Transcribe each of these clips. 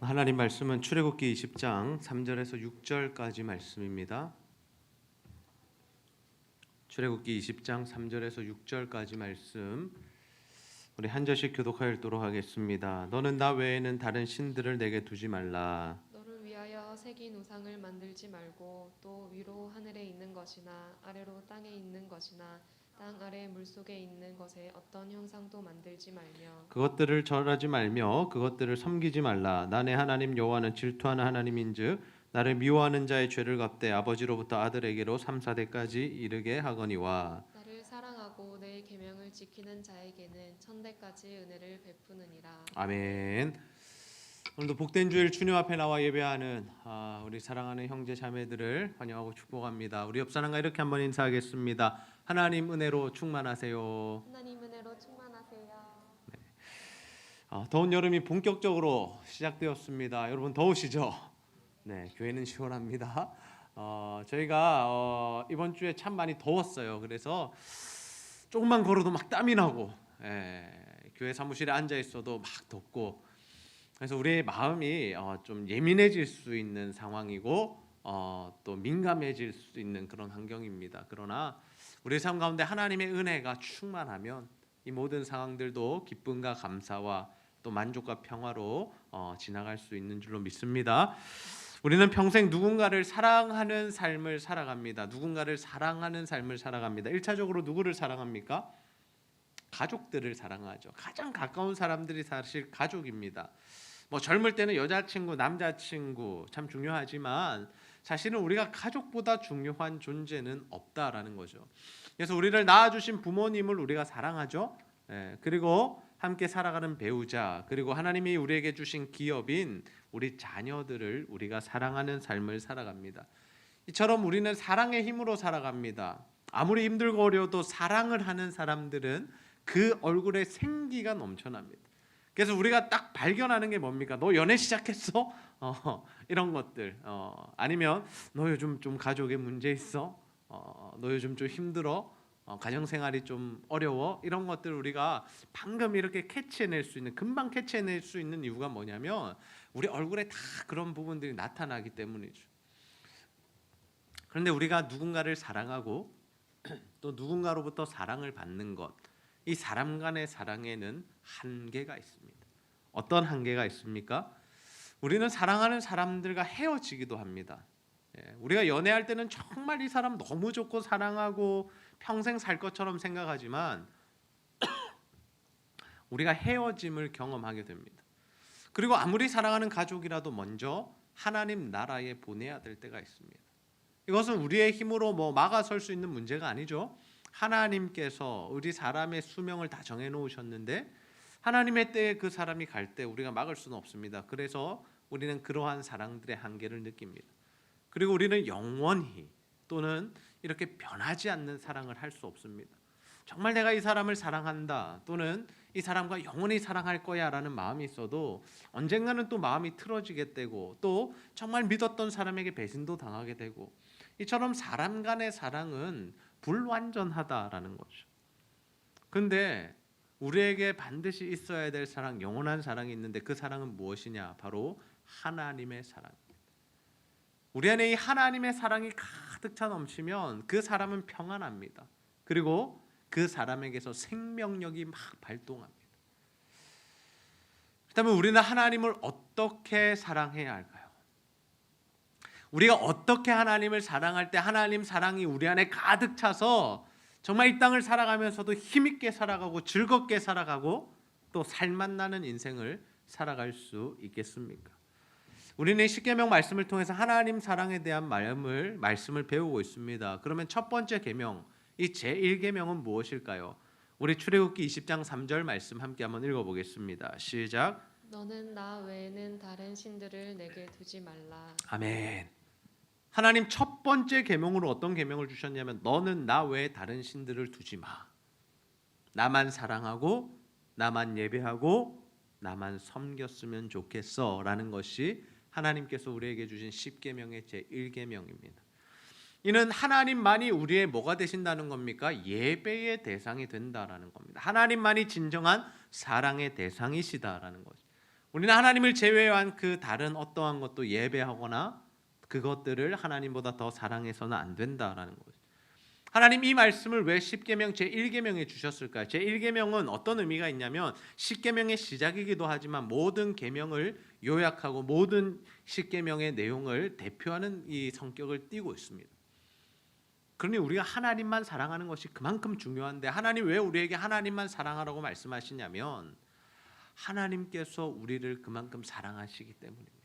하나님 말씀은 출애굽기 20장 3절에서 6절까지 말씀입니다. 출애굽기 20장 3절에서 6절까지 말씀 우리 한 절씩 교독하여 읽도록 하겠습니다. 너는 나 외에는 다른 신들을 내게 두지 말라. 너를 위하여 새긴 우상을 만들지 말고 또 위로 하늘에 있는 것이나 아래로 땅에 있는 것이나 땅 아래 물속에 있는 것에 어떤 형상도 만들지 말며 그것들을 절하지 말며 그것들을 섬기지 말라. 나 내 하나님 여호와는 질투하는 하나님인즉 나를 미워하는 자의 죄를 갚되 아버지로부터 아들에게로 3,4대까지 이르게 하거니와. 나를 사랑하고 내 계명을 지키는 자에게는 천대까지 은혜를 베푸느니라. 아멘. 오늘도 복된 주일 주님 앞에 나와 예배하는 우리 사랑하는 형제 자매들을 환영하고 축복합니다. 우리 옆 사람과 이렇게 한번 인사하겠습니다. 하나님 은혜로 충만하세요. 하나님 은혜로 충만하세요. 더운 여름이 본격적으로 시작되었습니다. 여러분 더우시죠? 네, 교회는 시원합니다. 저희가 이번 주에 참 많이 더웠어요. 그래서 조금만 걸어도 막 땀이 나고, 교회 사무실에 앉아 있어도 막 덥고, 그래서 우리의 마음이 좀 예민해질 수 있는 상황이고, 또 민감해질 수 있는 그런 환경입니다. 그러나 우리의 삶 가운데 하나님의 은혜가 충만하면 이 모든 상황들도 기쁨과 감사와 또 만족과 평화로 지나갈 수 있는 줄로 믿습니다. 우리는 평생 누군가를 사랑하는 삶을 살아갑니다. 누군가를 사랑하는 삶을 살아갑니다. 1차적으로 누구를 사랑합니까? 가족들을 사랑하죠. 가장 가까운 사람들이 사실 가족입니다. 뭐 젊을 때는 여자친구, 남자친구 참 중요하지만 사실은 우리가 가족보다 중요한 존재는 없다라는 거죠. 그래서 우리를 낳아주신 부모님을 우리가 사랑하죠. 그리고 함께 살아가는 배우자, 그리고 하나님이 우리에게 주신 기업인 우리 자녀들을 우리가 사랑하는 삶을 살아갑니다. 이처럼 우리는 사랑의 힘으로 살아갑니다. 아무리 힘들고 어려워도 사랑을 하는 사람들은 그 얼굴에 생기가 넘쳐납니다. 그래서 우리가 딱 발견하는 게 뭡니까? 너 연애 시작했어? 이런 것들. 아니면 너 요즘 좀 가족에 문제 있어? 너 요즘 좀 힘들어? 가정생활이 좀 어려워? 이런 것들 우리가 방금 이렇게 캐치해낼 수 있는, 금방 캐치해낼 수 있는 이유가 뭐냐면 우리 얼굴에 다 그런 부분들이 나타나기 때문이죠. 그런데 우리가 누군가를 사랑하고 또 누군가로부터 사랑을 받는 것, 이 사람 간의 사랑에는 한계가 있습니다. 어떤 한계가 있습니까? 우리는 사랑하는 사람들과 헤어지기도 합니다. 우리가 연애할 때는 정말 이 사람 너무 좋고 사랑하고 평생 살 것처럼 생각하지만 우리가 헤어짐을 경험하게 됩니다. 그리고 아무리 사랑하는 가족이라도 먼저 하나님 나라에 보내야 될 때가 있습니다. 이것은 우리의 힘으로 막아설 수 있는 문제가 아니죠. 하나님께서 우리 사람의 수명을 다 정해 놓으셨는데 하나님의 때에 그 사람이 갈 때 우리가 막을 수는 없습니다. 그래서 우리는 그러한 사랑들의 한계를 느낍니다. 그리고 우리는 영원히 또는 이렇게 변하지 않는 사랑을 할 수 없습니다. 정말 내가 이 사람을 사랑한다 또는 이 사람과 영원히 사랑할 거야 라는 마음이 있어도 언젠가는 또 마음이 틀어지게 되고 또 정말 믿었던 사람에게 배신도 당하게 되고, 이처럼 사람 간의 사랑은 불완전하다라는 거죠. 그런데 우리에게 반드시 있어야 될 사랑, 영원한 사랑이 있는데 그 사랑은 무엇이냐? 바로 하나님의 사랑입니다. 우리 안에 이 하나님의 사랑이 가득 차 넘치면 그 사람은 평안합니다. 그리고 그 사람에게서 생명력이 막 발동합니다. 그렇다면 우리는 하나님을 어떻게 사랑해야 할까요? 우리가 어떻게 하나님을 사랑할 때 하나님 사랑이 우리 안에 가득 차서 정말 이 땅을 살아가면서도 힘있게 살아가고 즐겁게 살아가고 또 살맛나는 인생을 살아갈 수 있겠습니까? 우리는 십계명 말씀을 통해서 하나님 사랑에 대한 말씀을 배우고 있습니다. 그러면 첫 번째 계명, 이 제1계명은 무엇일까요? 우리 출애굽기 20장 3절 말씀 함께 한번 읽어보겠습니다. 시작. 너는 나 외에는 다른 신들을 내게 두지 말라. 아멘. 하나님 첫 번째 계명으로 어떤 계명을 주셨냐면 너는 나 외에 다른 신들을 두지 마. 나만 사랑하고 나만 예배하고 나만 섬겼으면 좋겠어 라는 것이 하나님께서 우리에게 주신 십계명의 제1계명입니다. 이는 하나님만이 우리의 뭐가 되신다는 겁니까? 예배의 대상이 된다라는 겁니다. 하나님만이 진정한 사랑의 대상이시다라는 거죠. 우리는 하나님을 제외한 그 다른 어떠한 것도 예배하거나 그것들을 하나님보다 더 사랑해서는 안 된다라는 거죠. 하나님 이 말씀을 왜 십계명 제1계명에 주셨을까요? 제1계명은 어떤 의미가 있냐면 십계명의 시작이기도 하지만 모든 계명을 요약하고 모든 십계명의 내용을 대표하는 이 성격을 띠고 있습니다. 그러니 우리가 하나님만 사랑하는 것이 그만큼 중요한데 하나님 왜 우리에게 하나님만 사랑하라고 말씀하시냐면 하나님께서 우리를 그만큼 사랑하시기 때문입니다.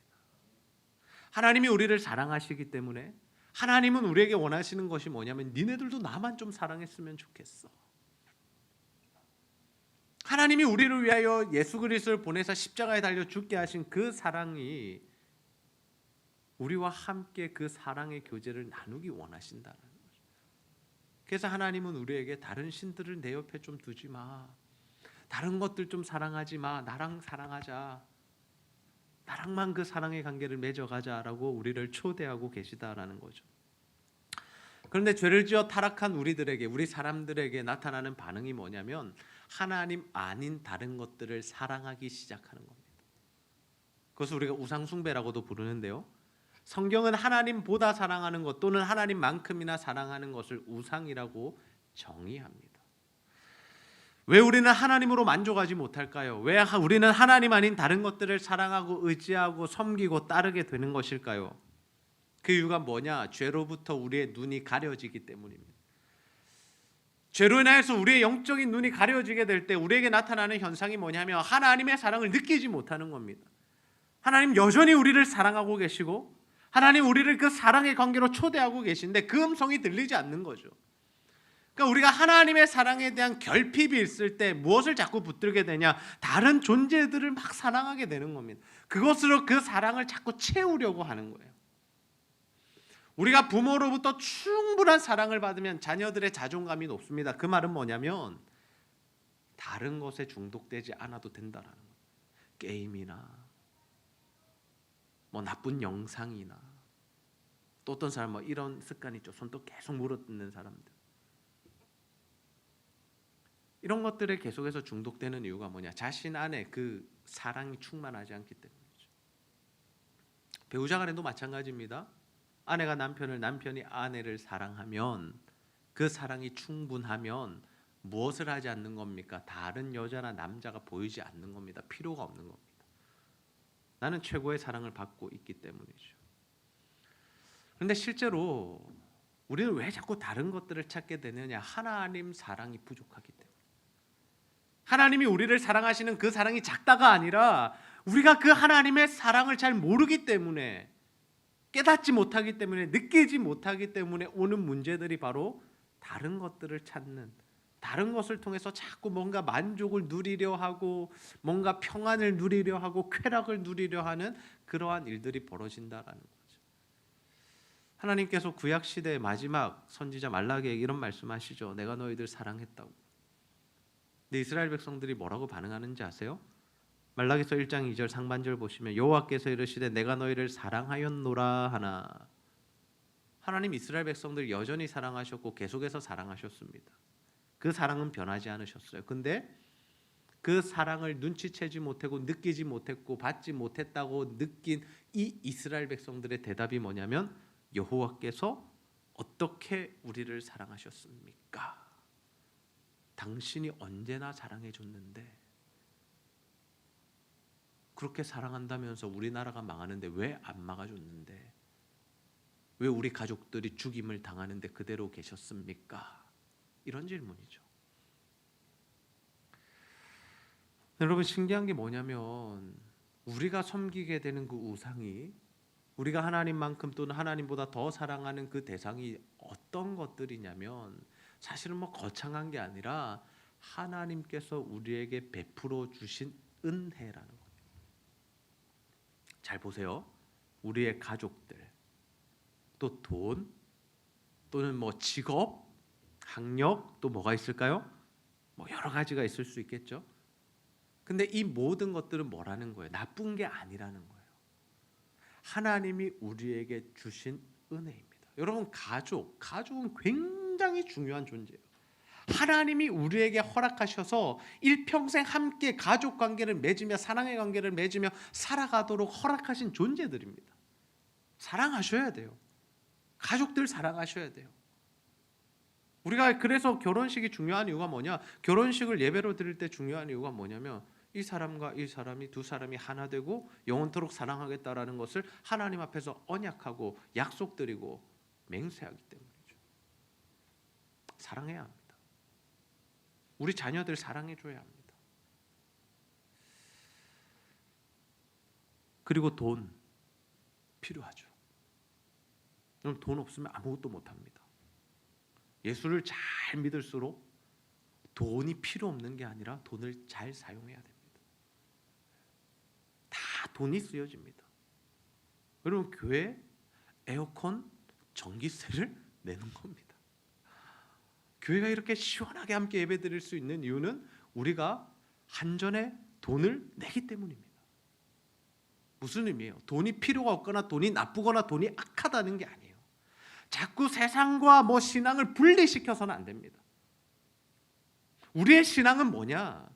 하나님이 우리를 사랑하시기 때문에 하나님은 우리에게 원하시는 것이 뭐냐면 니네들도 나만 좀 사랑했으면 좋겠어. 하나님이 우리를 위하여 예수 그리스도를 보내사 십자가에 달려 죽게 하신 그 사랑이 우리와 함께 그 사랑의 교제를 나누기 원하신다는 거죠. 그래서 하나님은 우리에게 다른 신들을 내 옆에 좀 두지 마. 다른 것들 좀 사랑하지 마. 나랑 사랑하자. 나랑만 그 사랑의 관계를 맺어가자라고 우리를 초대하고 계시다라는 거죠. 그런데 죄를 지어 타락한 우리들에게, 우리 사람들에게 나타나는 반응이 뭐냐면 하나님 아닌 다른 것들을 사랑하기 시작하는 겁니다. 그것을 우리가 우상숭배라고도 부르는데요. 성경은 하나님보다 사랑하는 것 또는 하나님만큼이나 사랑하는 것을 우상이라고 정의합니다. 왜 우리는 하나님으로 만족하지 못할까요? 왜 우리는 하나님 아닌 다른 것들을 사랑하고 의지하고 섬기고 따르게 되는 것일까요? 그 이유가 뭐냐? 죄로부터 우리의 눈이 가려지기 때문입니다. 죄로 인해서 우리의 영적인 눈이 가려지게 될 때 우리에게 나타나는 현상이 뭐냐면 하나님의 사랑을 느끼지 못하는 겁니다. 하나님 여전히 우리를 사랑하고 계시고 하나님 우리를 그 사랑의 관계로 초대하고 계신데 그 음성이 들리지 않는 거죠. 그러니까 우리가 하나님의 사랑에 대한 결핍이 있을 때 무엇을 자꾸 붙들게 되냐? 다른 존재들을 막 사랑하게 되는 겁니다. 그것으로 그 사랑을 자꾸 채우려고 하는 거예요. 우리가 부모로부터 충분한 사랑을 받으면 자녀들의 자존감이 높습니다. 그 말은 뭐냐면 다른 것에 중독되지 않아도 된다라는 거예요. 게임이나 뭐 나쁜 영상이나 또 어떤 사람 뭐 이런 습관이 있죠. 손도 계속 물어뜯는 사람들. 이런 것들에 계속해서 중독되는 이유가 뭐냐? 자신 안에 그 사랑이 충만하지 않기 때문이죠. 배우자 간에도 마찬가지입니다. 아내가 남편을, 남편이 아내를 사랑하면 그 사랑이 충분하면 무엇을 하지 않는 겁니까? 다른 여자나 남자가 보이지 않는 겁니다. 필요가 없는 겁니다. 나는 최고의 사랑을 받고 있기 때문이죠. 그런데 실제로 우리는 왜 자꾸 다른 것들을 찾게 되느냐? 하나님 사랑이 부족하기 때문에. 하나님이 우리를 사랑하시는 그 사랑이 작다가 아니라 우리가 그 하나님의 사랑을 잘 모르기 때문에 깨닫지 못하기 때문에 느끼지 못하기 때문에 오는 문제들이 바로 다른 것들을 찾는 다른 것을 통해서 자꾸 뭔가 만족을 누리려 하고 뭔가 평안을 누리려 하고 쾌락을 누리려 하는 그러한 일들이 벌어진다라는 거죠. 하나님께서 구약 시대의 마지막 선지자 말라기에게 이런 말씀하시죠. 내가 너희들 사랑했다고. 근데 이스라엘 백성들이 뭐라고 반응하는지 아세요? 말라기서 1장 2절 상반절 보시면 여호와께서 이르시되 내가 너희를 사랑하였노라 하나. 하나님 이스라엘 백성들 여전히 사랑하셨고 계속해서 사랑하셨습니다. 그 사랑은 변하지 않으셨어요. 근데 그 사랑을 눈치채지 못하고 느끼지 못했고 받지 못했다고 느낀 이 이스라엘 백성들의 대답이 뭐냐면 여호와께서 어떻게 우리를 사랑하셨습니까? 당신이 언제나 사랑해 줬는데 그렇게 사랑한다면서 우리나라가 망하는데 왜 안 막아줬는데 왜 우리 가족들이 죽임을 당하는데 그대로 계셨습니까? 이런 질문이죠. 여러분 신기한 게 뭐냐면 우리가 섬기게 되는 그 우상이 우리가 하나님만큼 또는 하나님보다 더 사랑하는 그 대상이 어떤 것들이냐면 사실은 뭐 거창한 게 아니라 하나님께서 우리에게 베풀어 주신 은혜라는 겁니다. 잘 보세요. 우리의 가족들, 또 돈, 또는 뭐 직업, 학력, 또 뭐가 있을까요? 뭐 여러 가지가 있을 수 있겠죠. 근데 이 모든 것들은 뭐라는 거예요? 나쁜 게 아니라는 거예요. 하나님이 우리에게 주신 은혜입니다. 여러분 가족은 굉장히 중요한 존재예요. 하나님이 우리에게 허락하셔서 일평생 함께 가족 관계를 맺으며 사랑의 관계를 맺으며 살아가도록 허락하신 존재들입니다. 사랑하셔야 돼요. 가족들 사랑하셔야 돼요. 우리가 그래서 결혼식이 중요한 이유가 뭐냐? 결혼식을 예배로 드릴 때 중요한 이유가 뭐냐면 이 사람과 이 사람이 두 사람이 하나 되고 영원토록 사랑하겠다라는 것을 하나님 앞에서 언약하고 약속드리고 맹세하기 때문이죠. 사랑해야 합니다. 우리 자녀들 사랑해줘야 합니다. 그리고 돈 필요하죠. 여러분 돈 없으면 아무것도 못합니다. 예수를 잘 믿을수록 돈이 필요 없는 게 아니라 돈을 잘 사용해야 됩니다. 다 돈이 쓰여집니다. 여러분 교회 에어컨 전기세를 내는 겁니다. 교회가 이렇게 시원하게 함께 예배드릴 수 있는 이유는 우리가 한전에 돈을 내기 때문입니다. 무슨 의미예요? 돈이 필요가 없거나 돈이 나쁘거나 돈이 악하다는 게 아니에요. 자꾸 세상과 신앙을 분리시켜서는 안 됩니다. 우리의 신앙은 뭐냐?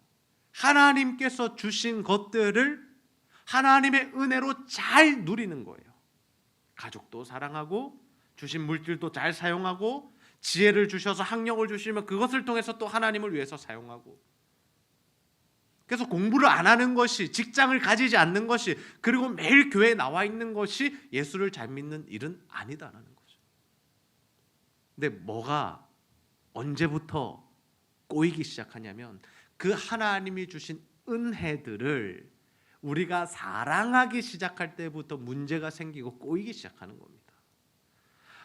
하나님께서 주신 것들을 하나님의 은혜로 잘 누리는 거예요. 가족도 사랑하고 주신 물질도 잘 사용하고 지혜를 주셔서 학력을 주시면 그것을 통해서 또 하나님을 위해서 사용하고, 그래서 공부를 안 하는 것이, 직장을 가지지 않는 것이, 그리고 매일 교회에 나와 있는 것이 예수를 잘 믿는 일은 아니다라는 거죠. 근데 뭐가 언제부터 꼬이기 시작하냐면 그 하나님이 주신 은혜들을 우리가 사랑하기 시작할 때부터 문제가 생기고 꼬이기 시작하는 겁니다.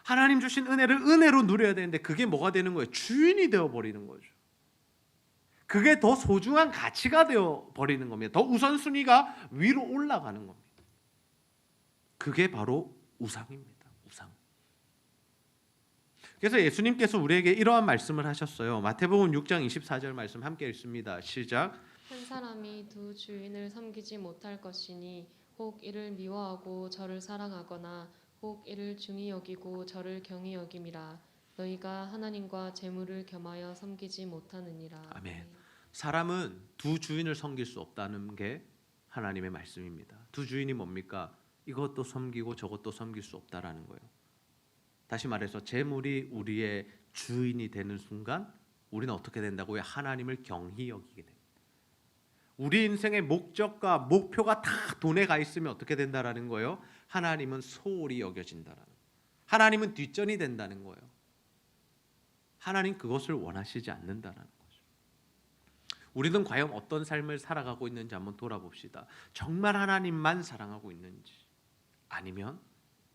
하나님 주신 은혜를 은혜로 누려야 되는데 그게 뭐가 되는 거예요? 주인이 되어버리는 거죠. 그게 더 소중한 가치가 되어버리는 겁니다. 더 우선순위가 위로 올라가는 겁니다. 그게 바로 우상입니다. 우상. 그래서 예수님께서 우리에게 이러한 말씀을 하셨어요. 마태복음 6장 24절 말씀 함께 읽습니다. 시작. 한 사람이 두 주인을 섬기지 못할 것이니 혹 이를 미워하고 저를 사랑하거나 혹 이를 중히 여기고 저를 경히 여김이라. 너희가 하나님과 재물을 겸하여 섬기지 못하느니라. 아멘. 사람은 두 주인을 섬길 수 없다는 게 하나님의 말씀입니다. 두 주인이 뭡니까? 이것도 섬기고 저것도 섬길 수 없다라는 거예요. 다시 말해서 재물이 우리의 주인이 되는 순간 우리는 어떻게 된다고요? 하나님을 경히 여기게 됩니다. 우리 인생의 목적과 목표가 다 돈에 가 있으면 어떻게 된다라는 거예요? 하나님은 소홀히 여겨진다라는 거예요. 하나님은 뒷전이 된다는 거예요. 하나님 그것을 원하시지 않는다라는 거죠. 우리는 과연 어떤 삶을 살아가고 있는지 한번 돌아봅시다. 정말 하나님만 사랑하고 있는지, 아니면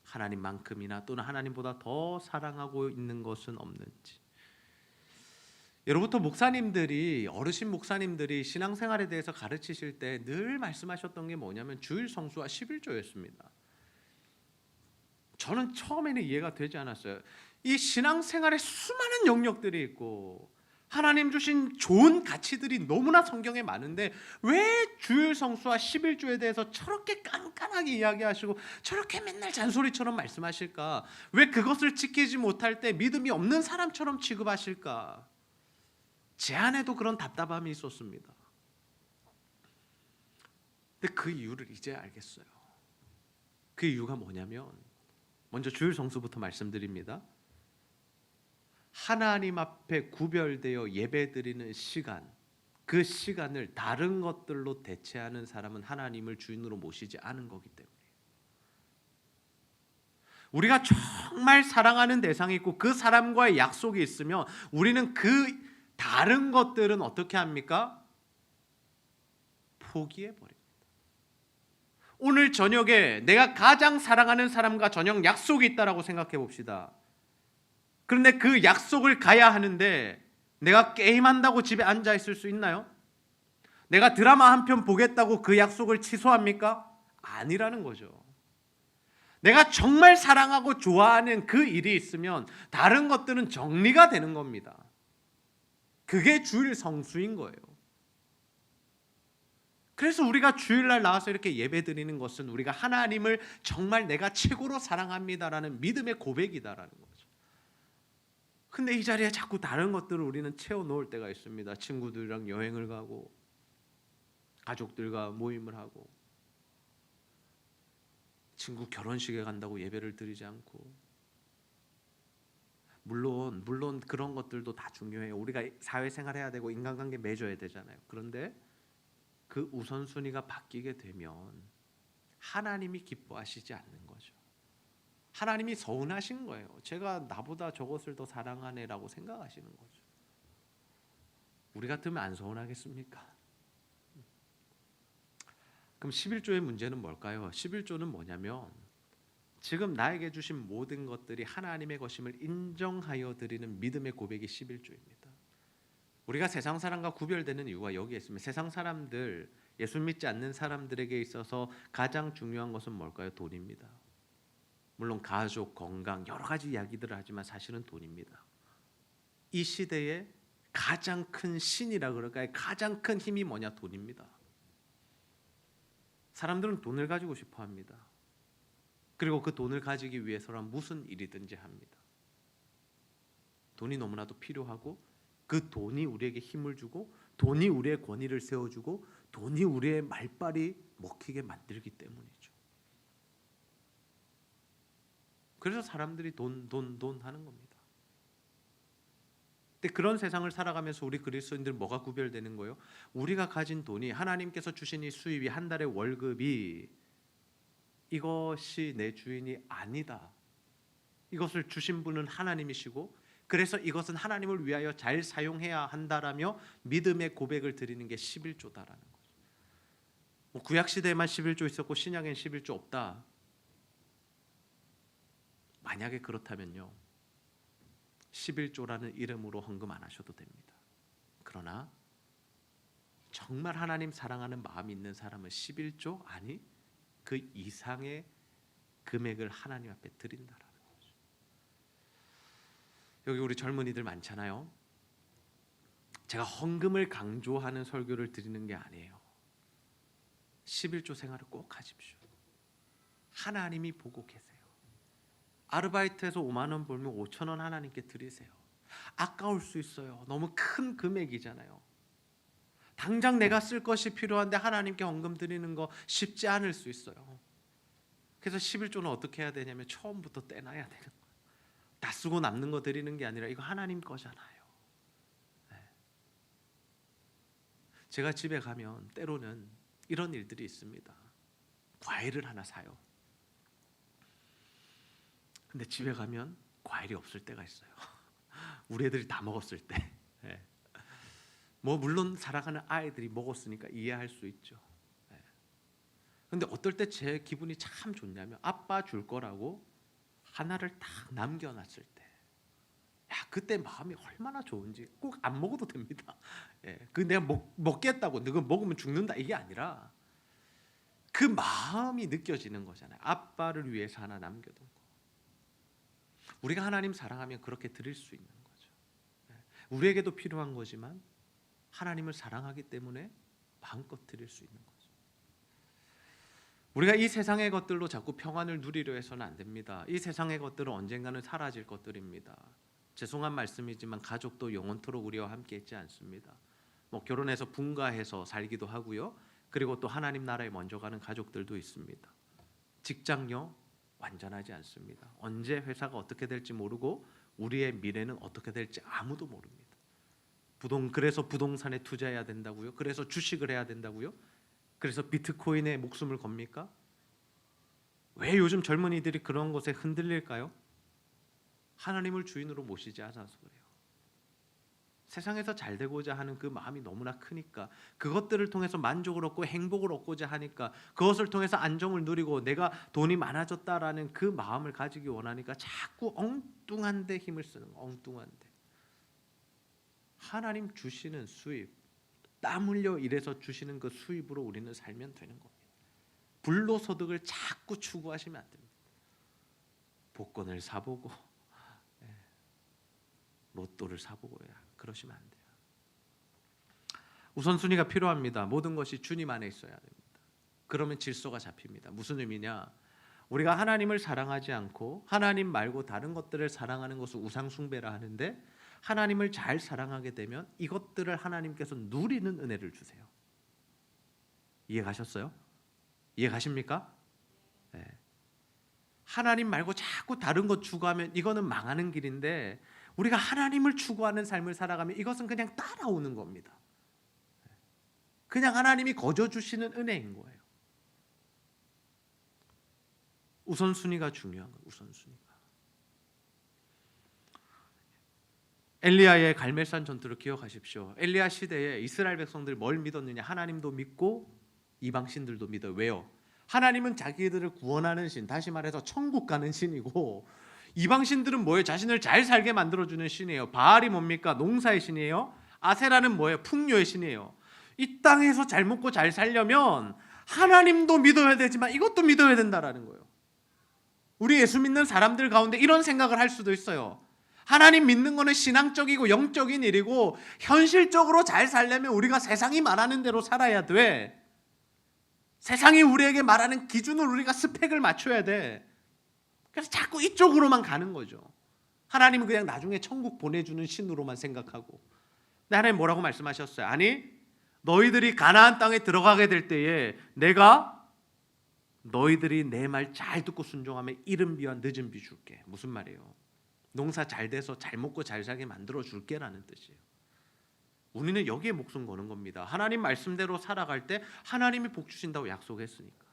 하나님만큼이나 또는 하나님보다 더 사랑하고 있는 것은 없는지. 예로부터 목사님들이, 어르신 목사님들이 신앙생활에 대해서 가르치실 때 늘 말씀하셨던 게 뭐냐면 주일 성수와 11조였습니다. 저는 처음에는 이해가 되지 않았어요. 이 신앙생활에 수많은 영역들이 있고 하나님 주신 좋은 가치들이 너무나 성경에 많은데 왜 주일 성수와 11조에 대해서 저렇게 깐깐하게 이야기하시고 저렇게 맨날 잔소리처럼 말씀하실까? 왜 그것을 지키지 못할 때 믿음이 없는 사람처럼 취급하실까? 제 안에도 그런 답답함이 있었습니다. 근데 그 이유를 이제 알겠어요. 그 이유가 뭐냐면, 먼저 주일 성수부터 말씀드립니다. 하나님 앞에 구별되어 예배드리는 시간, 그 시간을 다른 것들로 대체하는 사람은 하나님을 주인으로 모시지 않은 거기 때문이에요. 우리가 정말 사랑하는 대상이 있고 그 사람과의 약속이 있으면 우리는 그 다른 것들은 어떻게 합니까? 포기해버립니다. 오늘 저녁에 내가 가장 사랑하는 사람과 저녁 약속이 있다라고 생각해 봅시다. 그런데 그 약속을 가야 하는데 내가 게임한다고 집에 앉아 있을 수 있나요? 내가 드라마 한 편 보겠다고 그 약속을 취소합니까? 아니라는 거죠. 내가 정말 사랑하고 좋아하는 그 일이 있으면 다른 것들은 정리가 되는 겁니다. 그게 주일 성수인 거예요. 그래서 우리가 주일날 나와서 이렇게 예배드리는 것은 우리가 하나님을 정말 내가 최고로 사랑합니다라는 믿음의 고백이다라는 거죠. 근데 이 자리에 자꾸 다른 것들을 우리는 채워 넣을 때가 있습니다. 친구들이랑 여행을 가고 가족들과 모임을 하고 친구 결혼식에 간다고 예배를 드리지 않고, 물론 그런 것들도 다 중요해요. 우리가 사회생활 해야 되고 인간관계 맺어야 되잖아요. 그런데 그 우선순위가 바뀌게 되면 하나님이 기뻐하시지 않는 거죠. 하나님이 서운하신 거예요. 제가 나보다 저것을 더 사랑하네라고 생각하시는 거죠. 우리 같으면 안 서운하겠습니까? 그럼 11조의 문제는 뭘까요? 11조는 뭐냐면 지금 나에게 주신 모든 것들이 하나님의 것임을 인정하여 드리는 믿음의 고백이 11조입니다. 우리가 세상 사람과 구별되는 이유가 여기에 있습니다. 세상 사람들, 예수 믿지 않는 사람들에게 있어서 가장 중요한 것은 뭘까요? 돈입니다. 물론 가족, 건강 여러 가지 이야기들을 하지만 사실은 돈입니다. 이 시대에 가장 큰 신이라 그럴까요? 가장 큰 힘이 뭐냐? 돈입니다. 사람들은 돈을 가지고 싶어 합니다. 그리고 그 돈을 가지기 위해서란 무슨 일이든지 합니다. 돈이 너무나도 필요하고 그 돈이 우리에게 힘을 주고 돈이 우리의 권위를 세워주고 돈이 우리의 말빨이 먹히게 만들기 때문이죠. 그래서 사람들이 돈 하는 겁니다. 근데 그런 세상을 살아가면서 우리 그리스도인들 뭐가 구별되는 거예요? 우리가 가진 돈이, 하나님께서 주신 이 수입이, 한 달의 월급이 이것이 내 주인이 아니다. 이것을 주신 분은 하나님이시고 그래서 이것은 하나님을 위하여 잘 사용해야 한다라며 믿음의 고백을 드리는 게 11조다라는 거죠. 구약 시대에만 11조 있었고 신약엔 11조 없다. 만약에 그렇다면요, 11조라는 이름으로 헌금 안 하셔도 됩니다. 그러나 정말 하나님 사랑하는 마음이 있는 사람은 11조 아니 그 이상의 금액을 하나님 앞에 드린다라는 거죠. 여기 우리 젊은이들 많잖아요. 제가 헌금을 강조하는 설교를 드리는 게 아니에요. 11조 생활을 꼭 하십시오. 하나님이 보고 계세요. 아르바이트해서 5만 원 벌면 5천 원 하나님께 드리세요. 아까울 수 있어요. 너무 큰 금액이잖아요. 당장 내가 쓸 것이 필요한데 하나님께 헌금 드리는 거 쉽지 않을 수 있어요. 그래서 11조는 어떻게 해야 되냐면 처음부터 떼놔야 되는 거예요. 다 쓰고 남는 거 드리는 게 아니라 이거 하나님 거잖아요. 네. 제가 집에 가면 때로는 이런 일들이 있습니다. 과일을 하나 사요. 근데 집에 가면 과일이 없을 때가 있어요. 우리 애들이 다 먹었을 때. 네. 뭐 물론 살아가는 아이들이 먹었으니까 이해할 수 있죠. 네. 근데 어떨 때 제 기분이 참 좋냐면 아빠 줄 거라고 하나를 딱 남겨놨을 때, 야 그때 마음이 얼마나 좋은지. 꼭 안 먹어도 됩니다. 예, 그 내가 먹겠다고 너가 먹으면 죽는다 이게 아니라 그 마음이 느껴지는 거잖아요. 아빠를 위해서 하나 남겨둔 거. 우리가 하나님 사랑하면 그렇게 드릴 수 있는 거죠. 우리에게도 필요한 거지만 하나님을 사랑하기 때문에 마음껏 드릴 수 있는 거죠. 우리가 이 세상의 것들로 자꾸 평안을 누리려 해서는 안 됩니다. 이 세상의 것들은 언젠가는 사라질 것들입니다. 죄송한 말씀이지만 가족도 영원토록 우리와 함께 있지 않습니다. 뭐 결혼해서 분가해서 살기도 하고요. 그리고 또 하나님 나라에 먼저 가는 가족들도 있습니다. 직장요 완전하지 않습니다. 언제 회사가 어떻게 될지 모르고 우리의 미래는 어떻게 될지 아무도 모릅니다. 그래서 부동산에 투자해야 된다고요? 그래서 주식을 해야 된다고요? 그래서 비트코인에 목숨을 겁니까? 왜 요즘 젊은이들이 그런 것에 흔들릴까요? 하나님을 주인으로 모시지 않아서 그래요. 세상에서 잘 되고자 하는 그 마음이 너무나 크니까, 그것들을 통해서 만족을 얻고 행복을 얻고자 하니까, 그것을 통해서 안정을 누리고 내가 돈이 많아졌다라는 그 마음을 가지기 원하니까 자꾸 엉뚱한 데 힘을 쓰는 거. 엉뚱한 데. 하나님 주시는 수입, 땀 흘려 일해서 주시는 그 수입으로 우리는 살면 되는 겁니다. 불로소득을 자꾸 추구하시면 안 됩니다. 복권을 사보고 로또를 사보고야 그러시면 안 돼요. 우선순위가 필요합니다. 모든 것이 주님 안에 있어야 됩니다. 그러면 질서가 잡힙니다. 무슨 의미냐? 우리가 하나님을 사랑하지 않고 하나님 말고 다른 것들을 사랑하는 것을 우상 숭배라 하는데, 하나님을 잘 사랑하게 되면 이것들을 하나님께서 누리는 은혜를 주세요. 이해 가셨어요? 이해 가십니까? 네. 하나님 말고 자꾸 다른 것 추구하면 이거는 망하는 길인데, 우리가 하나님을 추구하는 삶을 살아가면 이것은 그냥 따라오는 겁니다. 그냥 하나님이 거저 주시는 은혜인 거예요. 우선순위가 중요한 거예요. 우선순위가. 엘리야의 갈멜산 전투를 기억하십시오. 엘리야 시대에 이스라엘 백성들 뭘 믿었느냐? 하나님도 믿고 이방신들도 믿어요. 왜요? 하나님은 자기들을 구원하는 신, 다시 말해서 천국 가는 신이고, 이방신들은 뭐예요? 자신을 잘 살게 만들어주는 신이에요. 바알이 뭡니까? 농사의 신이에요. 아세라는 뭐예요? 풍요의 신이에요. 이 땅에서 잘 먹고 잘 살려면 하나님도 믿어야 되지만 이것도 믿어야 된다라는 거예요. 우리 예수 믿는 사람들 가운데 이런 생각을 할 수도 있어요. 하나님 믿는 거는 신앙적이고 영적인 일이고, 현실적으로 잘 살려면 우리가 세상이 말하는 대로 살아야 돼. 세상이 우리에게 말하는 기준을 우리가 스펙을 맞춰야 돼. 그래서 자꾸 이쪽으로만 가는 거죠. 하나님은 그냥 나중에 천국 보내주는 신으로만 생각하고. 근데 하나님 뭐라고 말씀하셨어요? 아니, 너희들이 가나안 땅에 들어가게 될 때에 내가 너희들이 내 말 잘 듣고 순종하면 이른 비와 늦은 비 줄게. 무슨 말이에요? 농사 잘 돼서 잘 먹고 잘 살게 만들어 줄게라는 뜻이에요. 우리는 여기에 목숨 거는 겁니다. 하나님 말씀대로 살아갈 때 하나님이 복 주신다고 약속했으니까.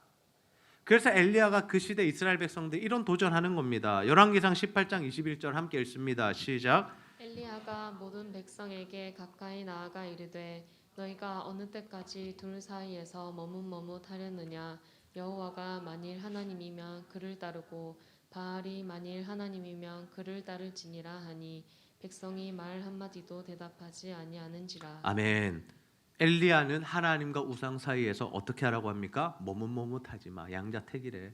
그래서 엘리야가 그 시대 이스라엘 백성들 이런 도전하는 겁니다. 열왕기상 18장 21절 함께 읽습니다. 시작. 엘리야가 모든 백성에게 가까이 나아가 이르되 너희가 어느 때까지 둘 사이에서 머뭇머뭇하려느냐? 여호와가 만일 하나님이면 그를 따르고 바알이 만일 하나님이면 그를 따를지니라 하니 백성이 말 한마디도 대답하지 아니하는지라. 아멘. 엘리야는 하나님과 우상 사이에서 어떻게 하라고 합니까? 머뭇머뭇하지 마. 양자택일해.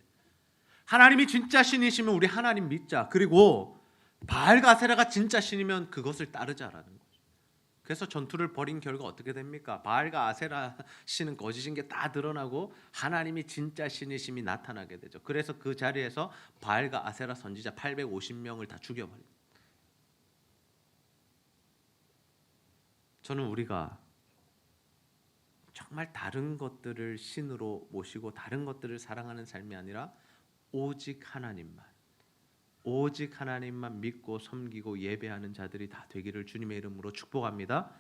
하나님이 진짜 신이시면 우리 하나님 믿자. 그리고 바알과 아세라가 진짜 신이면 그것을 따르자라는 거죠. 그래서 전투를 벌인 결과 어떻게 됩니까? 바알과 아세라 신은 거짓인 게 다 드러나고 하나님이 진짜 신이심이 나타나게 되죠. 그래서 그 자리에서 바알과 아세라 선지자 850명을 다 죽여버립니다. 저는 우리가 정말 다른 것들을 신으로 모시고 다른 것들을 사랑하는 삶이 아니라 오직 하나님만 믿고 섬기고 예배하는 자들이 다 되기를 주님의 이름으로 축복합니다.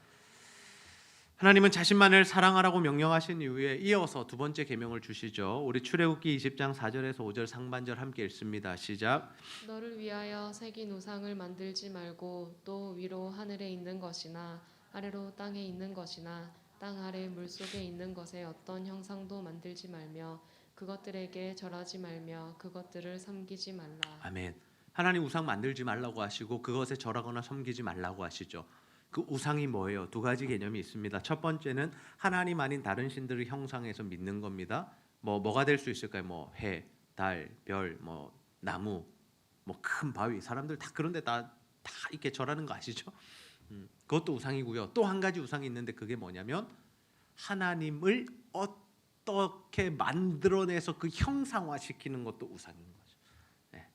하나님은 자신만을 사랑하라고 명령하신 이후에 이어서 두 번째 계명을 주시죠. 우리 출애굽기 20장 4절에서 5절 상반절 함께 읽습니다. 시작. 너를 위하여 새긴 우상을 만들지 말고 또 위로 하늘에 있는 것이나 아래로 땅에 있는 것이나 땅 아래 물속에 있는 것에 어떤 형상도 만들지 말며 그것들에게 절하지 말며 그것들을 섬기지 말라. 아멘. 하나님 우상 만들지 말라고 하시고 그것에 절하거나 섬기지 말라고 하시죠. 그 우상이 뭐예요? 두 가지 개념이 있습니다. 첫 번째는 하나님 아닌 다른 신들을 형상해서 믿는 겁니다. 뭐가 될 수 있을까요? 해, 달, 별, 나무, 큰 바위, 사람들 다 그런데 다 이렇게 절하는 거 아시죠? 그것도 우상이고요. 또 한 가지 우상이 있는데 그게 뭐냐면 하나님을 어떻게 만들어내서 그 형상화시키는 것도 우상인 거죠. 네.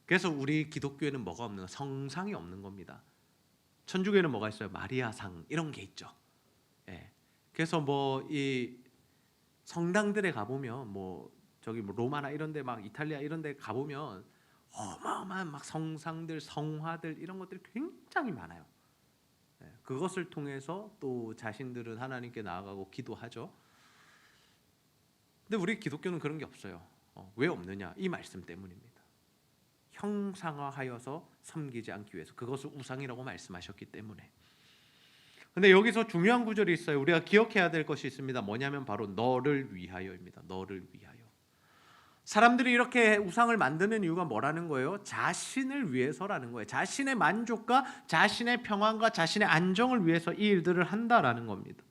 그래서 우리 기독교에는 뭐가 없는 거? 성상이 없는 겁니다. 천주교에는 뭐가 있어요? 마리아상 이런 게 있죠. 네. 그래서 이 성당들에 가보면 저기 로마나 이런데 막 이탈리아 이런데 가보면 어마어마한 막 성상들, 성화들 이런 것들이 굉장히 많아요. 네, 그것을 통해서 또 자신들은 하나님께 나아가고 기도하죠. 근데 우리 기독교는 그런 게 없어요. 왜 없느냐? 이 말씀 때문입니다. 형상화하여서 섬기지 않기 위해서, 그것을 우상이라고 말씀하셨기 때문에. 근데 여기서 중요한 구절이 있어요. 우리가 기억해야 될 것이 있습니다. 뭐냐면 바로 너를 위하여입니다. 너를 위하여. 사람들이 이렇게 우상을 만드는 이유가 뭐라는 거예요? 자신을 위해서라는 거예요. 자신의 만족과 자신의 평안과 자신의 안정을 위해서 이 일들을 한다라는 겁니다.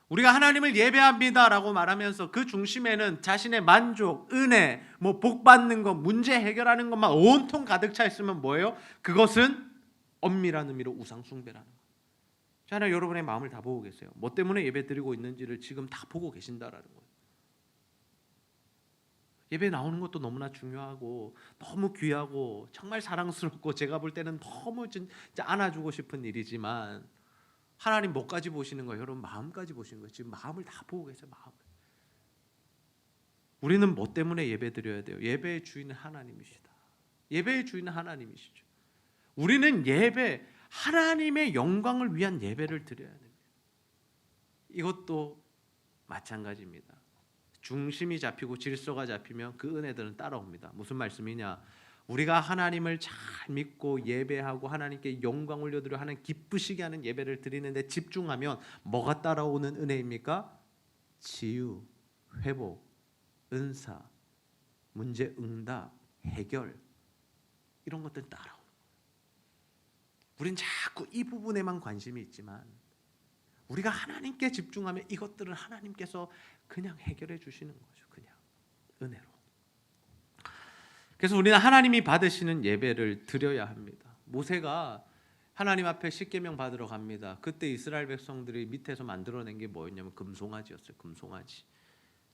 우리가 하나님을 예배합니다라고 말하면서 그 중심에는 자신의 만족, 은혜, 복 받는 것, 문제 해결하는 것만 온통 가득 차 있으면 뭐예요? 그것은 엄밀한 의미로 우상 숭배라는 거예요. 자, 하나 여러분의 마음을 다 보고 계세요. 뭐 때문에 예배 드리고 있는지를 지금 다 보고 계신다라는 거예요. 예배 나오는 것도 너무나 중요하고 너무 귀하고 정말 사랑스럽고 제가 볼 때는 너무 진짜 안아주고 싶은 일이지만 하나님 뭐까지 보시는 거예요? 여러분 마음까지 보시는 거예요. 지금 마음을 다 보고 계세요. 마음을. 우리는 뭐 때문에 예배 드려야 돼요? 예배의 주인은 하나님이시다. 예배의 주인은 하나님이시죠. 우리는 예배, 하나님의 영광을 위한 예배를 드려야 됩니다. 이것도 마찬가지입니다. 중심이 잡히고 질서가 잡히면 그 은혜들은 따라옵니다. 무슨 말씀이냐? 우리가 하나님을 잘 믿고 예배하고 하나님께 영광 올려드려 하는 기쁘시게 하는 예배를 드리는데 집중하면 뭐가 따라오는 은혜입니까? 치유, 회복, 은사, 문제 응답, 해결 이런 것들 따라옵니다. 우린 자꾸 이 부분에만 관심이 있지만 우리가 하나님께 집중하면 이것들은 하나님께서 그냥 해결해 주시는 거죠. 그냥 은혜로. 그래서 우리는 하나님이 받으시는 예배를 드려야 합니다. 모세가 하나님 앞에 십계명 받으러 갑니다. 그때 이스라엘 백성들이 밑에서 만들어낸 게 뭐였냐면 금송아지였어요. 금송아지.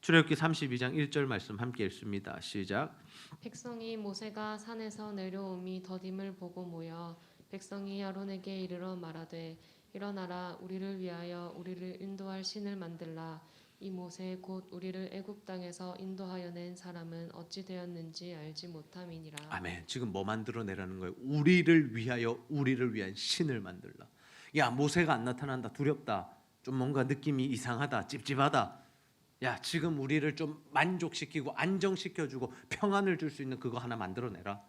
출애굽기 32장 1절 말씀 함께 읽습니다. 시작. 백성이 모세가 산에서 내려옴이 더딤을 보고 모여 백성이 아론에게 이르러 말하되 일어나라 우리를 위하여 우리를 인도할 신을 만들라. 이 모세 곧 우리를 애굽 땅에서 인도하여 낸 사람은 어찌 되었는지 알지 못함이니라. 아멘. 지금 뭐 만들어내라는 거예요? 우리를 위하여 우리를 위한 신을 만들라. 야, 모세가 안 나타난다. 두렵다. 좀 뭔가 느낌이 이상하다. 찝찝하다. 야, 지금 우리를 좀 만족시키고 안정시켜주고 평안을 줄 수 있는 그거 하나 만들어내라.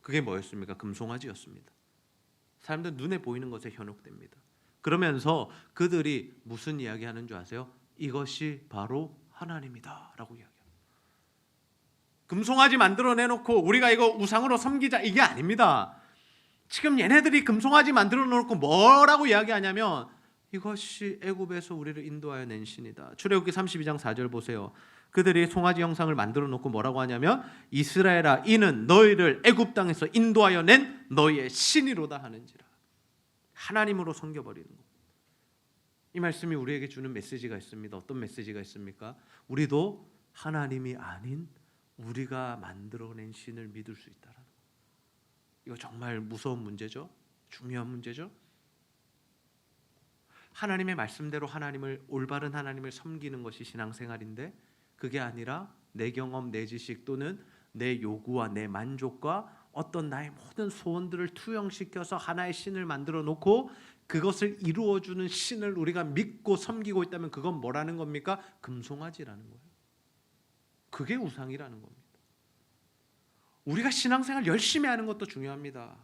그게 뭐였습니까? 금송아지였습니다. 사람들 눈에 보이는 것에 현혹됩니다. 그러면서 그들이 무슨 이야기하는 줄 아세요? 이것이 바로 하나님이다 라고 이야기합니다. 금송아지 만들어내놓고 우리가 이거 우상으로 섬기자 이게 아닙니다. 지금 얘네들이 금송아지 만들어놓고 뭐라고 이야기하냐면 이것이 애굽에서 우리를 인도하여 낸 신이다. 출애굽기 32장 4절 보세요. 그들이 송아지 형상을 만들어 놓고 뭐라고 하냐면 이스라엘아 이는 너희를 애굽 땅에서 인도하여 낸 너희의 신이로다 하는지라. 하나님으로 섬겨버리는 것. 이 말씀이 우리에게 주는 메시지가 있습니다. 어떤 메시지가 있습니까? 우리도 하나님이 아닌 우리가 만들어낸 신을 믿을 수 있다라는 것. 이거 정말 무서운 문제죠. 중요한 문제죠. 하나님의 말씀대로 하나님을 올바른 하나님을 섬기는 것이 신앙생활인데 그게 아니라 내 경험, 내 지식 또는 내 요구와 내 만족과 어떤 나의 모든 소원들을 투영시켜서 하나의 신을 만들어 놓고 그것을 이루어주는 신을 우리가 믿고 섬기고 있다면 그건 뭐라는 겁니까? 금송아지라는 거예요. 그게 우상이라는 겁니다. 우리가 신앙생활 열심히 하는 것도 중요합니다.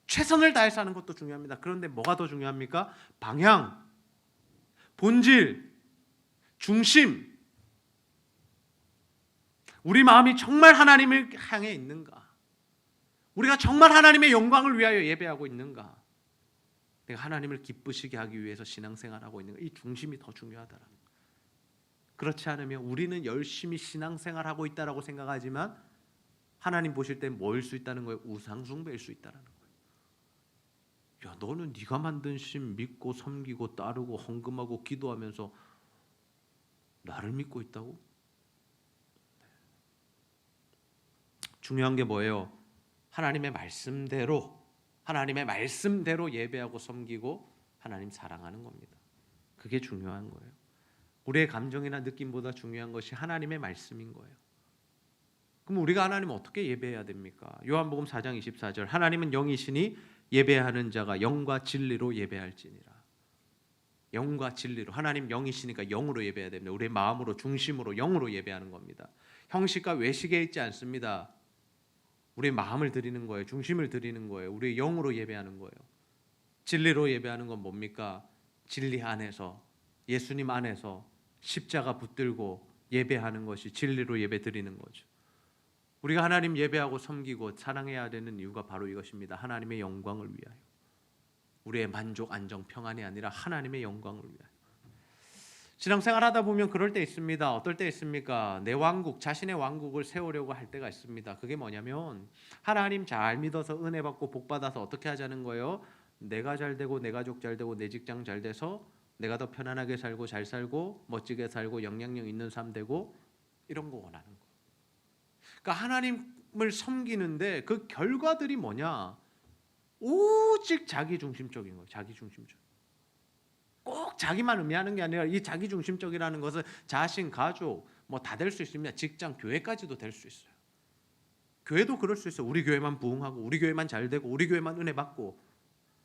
최선을 다해서 하는 것도 중요합니다. 그런데 뭐가 더 중요합니까? 방향, 본질, 중심. 우리 마음이 정말 하나님을 향해 있는가? 우리가 정말 하나님의 영광을 위하여 예배하고 있는가? 내가 하나님을 기쁘시게 하기 위해서 신앙생활하고 있는가? 이 중심이 더 중요하다라는 거예요. 그렇지 않으면 우리는 열심히 신앙생활하고 있다라고 생각하지만 하나님 보실 때 뭐일 수 있다는 거예요? 우상숭배일 수 있다는 거예요. 야, 너는 네가 만든 신 믿고 섬기고 따르고 헌금하고 기도하면서 나를 믿고 있다고? 중요한 게 뭐예요? 하나님의 말씀대로 예배하고 섬기고 하나님 사랑하는 겁니다. 그게 중요한 거예요. 우리의 감정이나 느낌보다 중요한 것이 하나님의 말씀인 거예요. 그럼 우리가 하나님을 어떻게 예배해야 됩니까? 요한복음 4장 24절 하나님은 영이시니 예배하는 자가 영과 진리로 예배할지니라. 영과 진리로. 하나님 영이시니까 영으로 예배해야 됩니다. 우리의 마음으로 중심으로 영으로 예배하는 겁니다. 형식과 외식에 있지 않습니다. 우리의 마음을 드리는 거예요. 중심을 드리는 거예요. 우리의 영으로 예배하는 거예요. 진리로 예배하는 건 뭡니까? 진리 안에서 예수님 안에서 십자가 붙들고 예배하는 것이 진리로 예배 드리는 거죠. 우리가 하나님 예배하고 섬기고 사랑해야 되는 이유가 바로 이것입니다. 하나님의 영광을 위하여. 우리의 만족, 안정, 평안이 아니라 하나님의 영광을 위하여. 신앙생활 하다 보면 그럴 때 있습니다. 어떨 때 있습니까? 내 왕국, 자신의 왕국을 세우려고 할 때가 있습니다. 그게 뭐냐면 하나님 잘 믿어서 은혜 받고 복 받아서 어떻게 하자는 거예요? 내가 잘 되고 내 가족 잘 되고 내 직장 잘 돼서 내가 더 편안하게 살고 잘 살고 멋지게 살고 영향력 있는 삶 되고 이런 거 원하는 거. 그러니까 하나님을 섬기는데 그 결과들이 뭐냐? 오직 자기 중심적인 거예요. 자기 중심적. 꼭 자기만 의미하는 게 아니라 이 자기 중심적이라는 것은 자신, 가족 뭐 다 될 수 있습니다. 직장, 교회까지도 될 수 있어요. 교회도 그럴 수 있어요. 우리 교회만 부흥하고 우리 교회만 잘 되고 우리 교회만 은혜 받고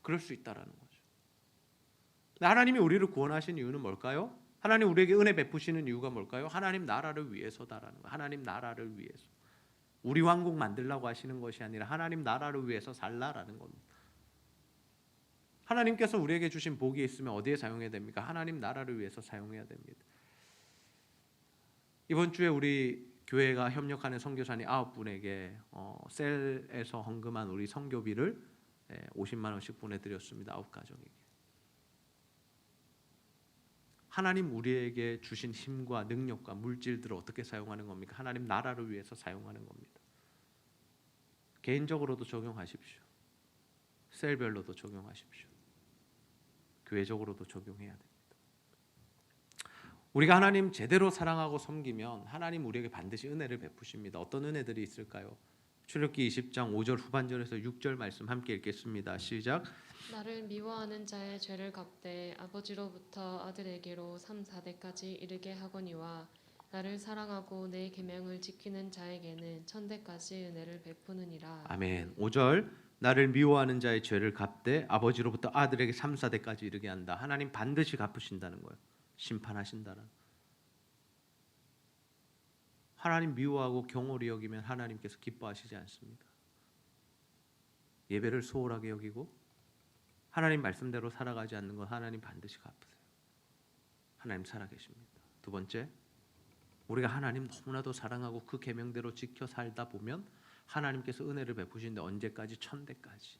그럴 수 있다라는 거죠. 하나님이 우리를 구원하신 이유는 뭘까요? 하나님 우리에게 은혜 베푸시는 이유가 뭘까요? 하나님 나라를 위해서다라는 거예요. 하나님 나라를 위해서. 우리 왕국 만들라고 하시는 것이 아니라 하나님 나라를 위해서 살라라는 겁니다. 하나님께서 우리에게 주신 복이 있으면 어디에 사용해야 됩니까? 하나님 나라를 위해서 사용해야 됩니다. 이번 주에 우리 교회가 협력하는 선교사님 9분에게 셀에서 헌금한 우리 선교비를 50만 원씩 보내드렸습니다. 9가정에게. 하나님 우리에게 주신 힘과 능력과 물질들을 어떻게 사용하는 겁니까? 하나님 나라를 위해서 사용하는 겁니다. 개인적으로도 적용하십시오. 셀별로도 적용하십시오. 교회적으로도 적용해야 됩니다. 우리가 하나님 제대로 사랑하고 섬기면 하나님 우리에게 반드시 은혜를 베푸십니다. 어떤 은혜들이 있을까요? 출애굽기 20장 5절 후반절에서 6절 말씀 함께 읽겠습니다. 시작. 나를 미워하는 자의 죄를 갚되 아버지로부터 아들에게로 3, 4대까지 이르게 하거니와 나를 사랑하고 내 계명을 지키는 자에게는 1000대까지 은혜를 베푸느니라. 아멘. 5절. 나를 미워하는 자의 죄를 갚되 아버지로부터 아들에게 3, 4대까지 이르게 한다. 하나님 반드시 갚으신다는 거예요. 심판하신다는. 하나님 미워하고 경홀히 여기면 하나님께서 기뻐하시지 않습니다. 예배를 소홀하게 여기고 하나님 말씀대로 살아가지 않는 건 하나님 반드시 갚으세요. 하나님 살아계십니다. 두 번째, 우리가 하나님 너무나도 사랑하고 그 계명대로 지켜 살다 보면 하나님께서 은혜를 베푸시는데 언제까지? 1000대까지.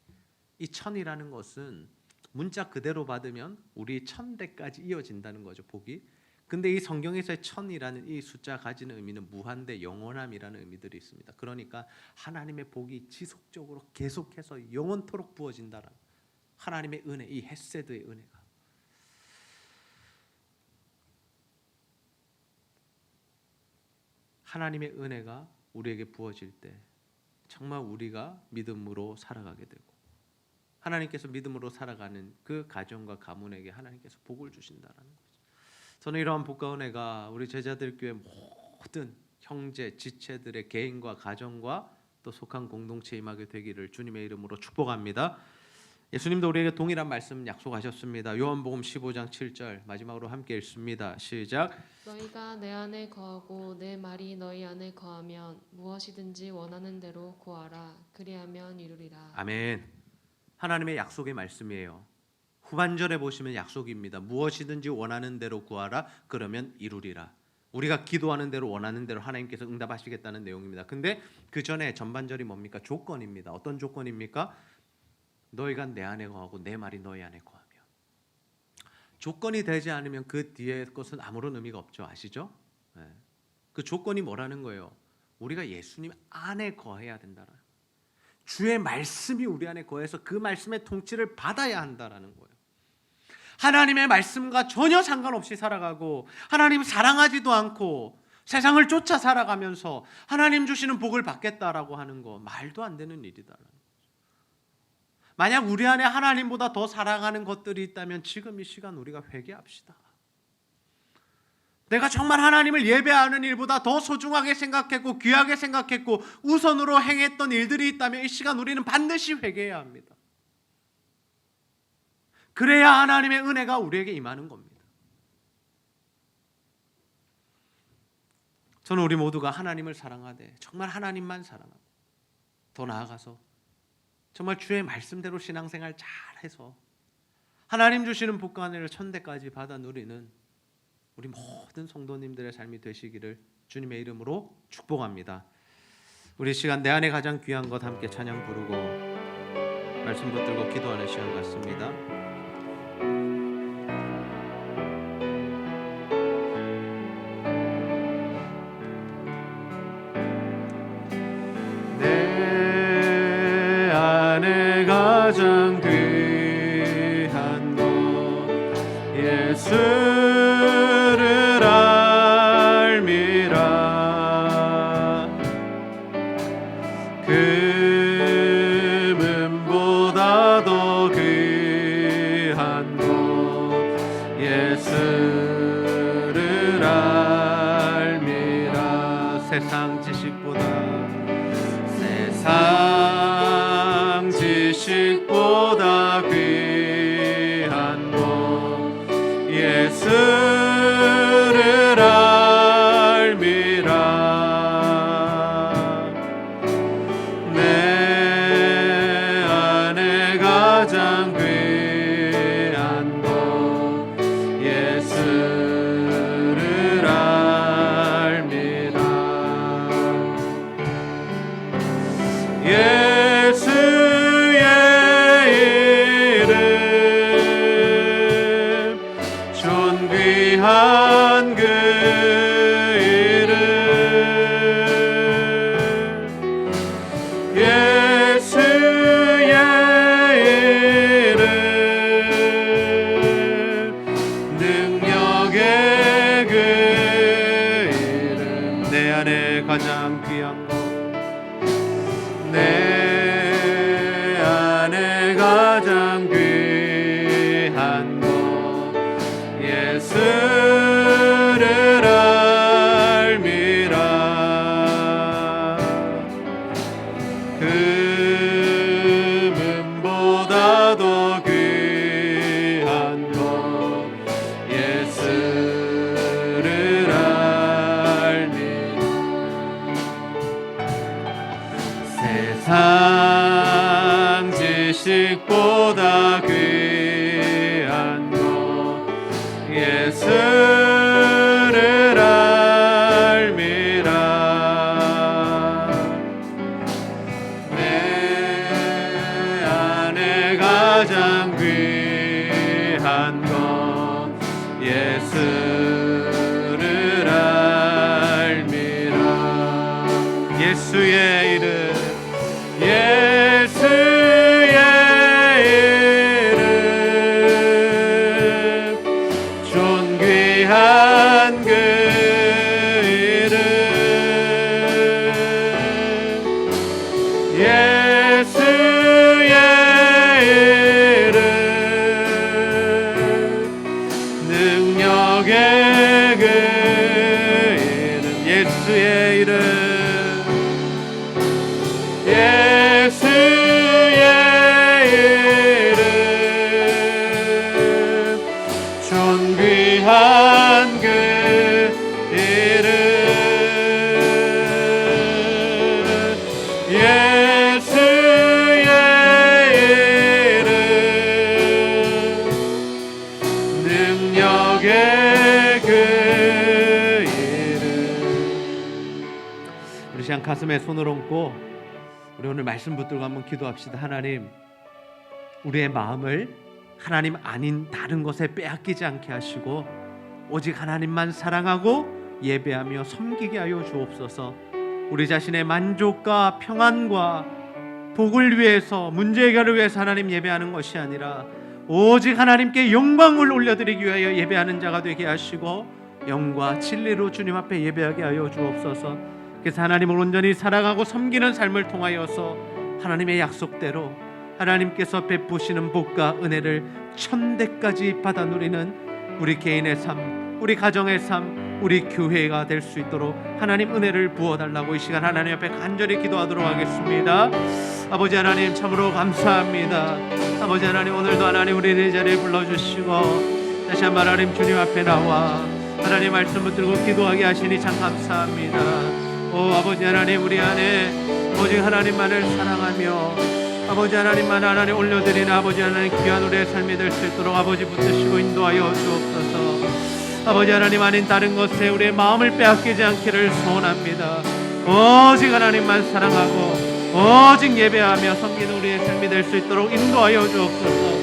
이 1000이라는 것은 문자 그대로 받으면 우리 1000대까지 이어진다는 거죠. 복이. 근데 이 성경에서의 1000이라는 이 숫자 가지는 의미는 무한대, 영원함이라는 의미들이 있습니다. 그러니까 하나님의 복이 지속적으로 계속해서 영원토록 부어진다는 하나님의 은혜, 이 헤세드의 은혜가. 하나님의 은혜가 우리에게 부어질 때 정말 우리가 믿음으로 살아가게 되고 하나님께서 믿음으로 살아가는 그 가정과 가문에게 하나님께서 복을 주신다는 거죠. 저는 이러한 복과 은혜가 우리 제자들 교회 모든 형제, 지체들의 개인과 가정과 또 속한 공동체에 임하게 되기를 주님의 이름으로 축복합니다. 예수님도 우리에게 동일한 말씀 약속하셨습니다. 요한복음 15장 7절 마지막으로 함께 읽습니다. 시작. 너희가 내 안에 거하고 내 말이 너희 안에 거하면 무엇이든지 원하는 대로 구하라. 그리하면 이루리라. 아멘. 하나님의 약속의 말씀이에요. 후반절에 보시면 약속입니다. 무엇이든지 원하는 대로 구하라. 그러면 이루리라. 우리가 기도하는 대로 원하는 대로 하나님께서 응답하시겠다는 내용입니다. 근데 그 전에 전반절이 뭡니까? 조건입니다. 어떤 조건입니까? 너희가 내 안에 거하고 내 말이 너희 안에 거하며. 조건이 되지 않으면 그 뒤에 것은 아무런 의미가 없죠. 아시죠? 네. 그 조건이 뭐라는 거예요? 우리가 예수님 안에 거해야 된다는. 주의 말씀이 우리 안에 거해서 그 말씀의 통치를 받아야 한다라는 거예요. 하나님의 말씀과 전혀 상관없이 살아가고 하나님 사랑하지도 않고 세상을 쫓아 살아가면서 하나님 주시는 복을 받겠다라고 하는 거 말도 안 되는 일이다라는 거죠. 만약 우리 안에 하나님보다 더 사랑하는 것들이 있다면 지금 이 시간 우리가 회개합시다. 내가 정말 하나님을 예배하는 일보다 더 소중하게 생각했고 귀하게 생각했고 우선으로 행했던 일들이 있다면 이 시간 우리는 반드시 회개해야 합니다. 그래야 하나님의 은혜가 우리에게 임하는 겁니다. 저는 우리 모두가 하나님을 사랑하되 정말 하나님만 사랑하고 더 나아가서 정말 주의 말씀대로 신앙생활 잘해서 하나님 주시는 복과 은혜를 1000대까지 받아 누리는 우리 모든 성도님들의 삶이 되시기를 주님의 이름으로 축복합니다. 우리 시간 내 안에 가장 귀한 것 함께 찬양 부르고 말씀 붙들고 기도하는 시간 같습니다. 내 안에 가장 귀한 것 예수를 알미라. 세상 지식보다 세상 지식보다 귀한 것 예수를 알미라. 내 안에 가장 귀한 것 예수를 알미라. 예수의 이름 존귀한 그 이름 예수의 이름 능력의 그 이름 내 안에 가장 귀한 것 내 안에 가장 귀한 것 예수를 알미라. 금은보다 더 귀한 것 예수를 알미라. 세상 지식보다 귀한 것 예수를 알미라. 내 안에 가장 귀한 것 예수를 알미라. 예수의 이름 예수의 이름 존귀한 그 이름 예수의 이름 능력의 그 이름 예수의 이름 예수의 이름 존귀한 그 이름 예수의 이름 능력의 그 이름. 우리 시간 가슴에 손을 얹고 우리 오늘 말씀 붙들고 한번 기도합시다. 하나님, 우리의 마음을 하나님 아닌 다른 것에 빼앗기지 않게 하시고 오직 하나님만 사랑하고 예배하며 섬기게 하여 주옵소서. 우리 자신의 만족과 평안과 복을 위해서 문제 해결을 위해서 하나님 예배하는 것이 아니라 오직 하나님께 영광을 올려드리기 위하여 예배하는 자가 되게 하시고 영과 진리로 주님 앞에 예배하게 하여 주옵소서. 그래서 하나님을 온전히 사랑하고 섬기는 삶을 통하여서 하나님의 약속대로 하나님께서 베푸시는 복과 은혜를 천대까지 받아 누리는 우리 개인의 삶, 우리 가정의 삶, 우리 교회가 될 수 있도록 하나님 은혜를 부어달라고 이 시간 하나님 앞에 간절히 기도하도록 하겠습니다. 아버지 하나님 참으로 감사합니다. 아버지 하나님 오늘도 하나님 우리를 이 자리에 불러주시고 다시 한번 하나님 주님 앞에 나와 하나님 말씀 붙들고 기도하게 하시니 참 감사합니다. 오 아버지 하나님 우리 안에 오직 하나님만을 사랑하며 아버지 하나님만 하나님 올려드리는 아버지 하나님 귀한 우리의 삶이 될 수 있도록 아버지 붙드시고 인도하여 주옵소서. 아버지 하나님 아닌 다른 것에 우리의 마음을 빼앗기지 않기를 소원합니다. 오직 하나님만 사랑하고 오직 예배하며 섬기는 우리의 삶이 될 수 있도록 인도하여 주옵소서.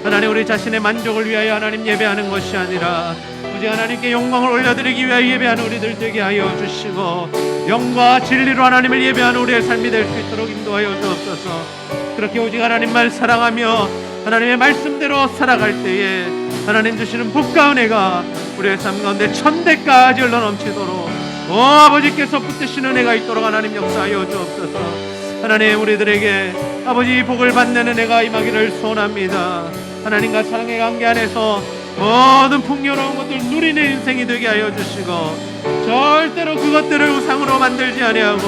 하나님 우리 자신의 만족을 위하여 하나님 예배하는 것이 아니라 오직 하나님께 영광을 올려드리기 위하여 예배하는 우리들 되게 하여 주시고 영과 진리로 하나님을 예배하는 우리의 삶이 될 수 있도록 인도하여 주옵소서. 그렇게 오직 하나님만 사랑하며 하나님의 말씀대로 살아갈 때에 하나님 주시는 복과 은혜가 우리의 삶 가운데 천대까지 흘러넘치도록 오 아버지께서 붙드시는 은혜가 있도록 하나님 역사하여 주옵소서. 하나님 우리들에게 아버지 복을 받는 은혜가 임하기를 소원합니다. 하나님과 사랑의 관계 안에서 모든 풍요로운 것들 누리는 인생이 되게 하여 주시고 절대로 그것들을 우상으로 만들지 아니하고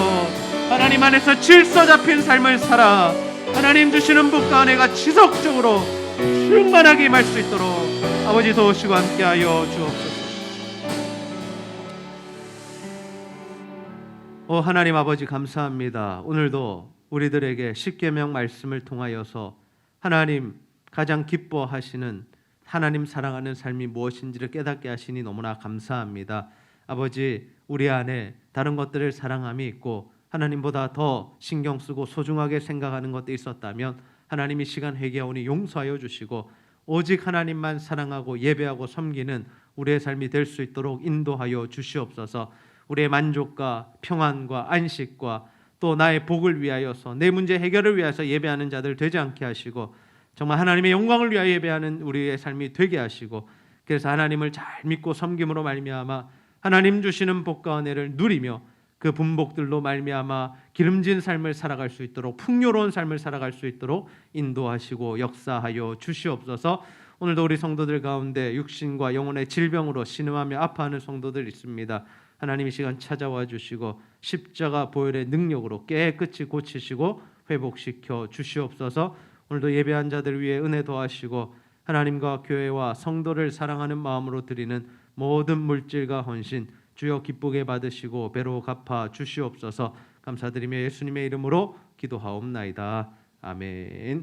하나님 안에서 질서 잡힌 삶을 살아 하나님 주시는 복과 은혜가 지속적으로 충만하게 임할 수 있도록 아버지 도우시고 함께하여 주옵소서. 하나님 아버지 감사합니다. 오늘도 우리들에게 십계명 말씀을 통하여서 하나님 가장 기뻐하시는 하나님 사랑하는 삶이 무엇인지를 깨닫게 하시니 너무나 감사합니다. 아버지, 우리 안에 다른 것들을 사랑함이 있고 하나님보다 더 신경 쓰고 소중하게 생각하는 것도 있었다면 하나님 이 시간 회개하오니 용서하여 주시고 오직 하나님만 사랑하고 예배하고 섬기는 우리의 삶이 될 수 있도록 인도하여 주시옵소서. 우리의 만족과 평안과 안식과 또 나의 복을 위하여서 내 문제 해결을 위해서 예배하는 자들 되지 않게 하시고 정말 하나님의 영광을 위하여 예배하는 우리의 삶이 되게 하시고 그래서 하나님을 잘 믿고 섬김으로 말미암아 하나님 주시는 복과 은혜를 누리며 그 분복들로 말미암아 기름진 삶을 살아갈 수 있도록 풍요로운 삶을 살아갈 수 있도록 인도하시고 역사하여 주시옵소서. 오늘도 우리 성도들 가운데 육신과 영혼의 질병으로 신음하며 아파하는 성도들 있습니다. 하나님 이 시간 찾아와 주시고 십자가 보혈의 능력으로 깨끗이 고치시고 회복시켜 주시옵소서. 오늘도 예배한 자들 위해 은혜 더하시고 하나님과 교회와 성도를 사랑하는 마음으로 드리는 모든 물질과 헌신 주여 기쁘게 받으시고 배로 갚아 주시옵소서. 감사드리며 예수님의 이름으로 기도하옵나이다. 아멘.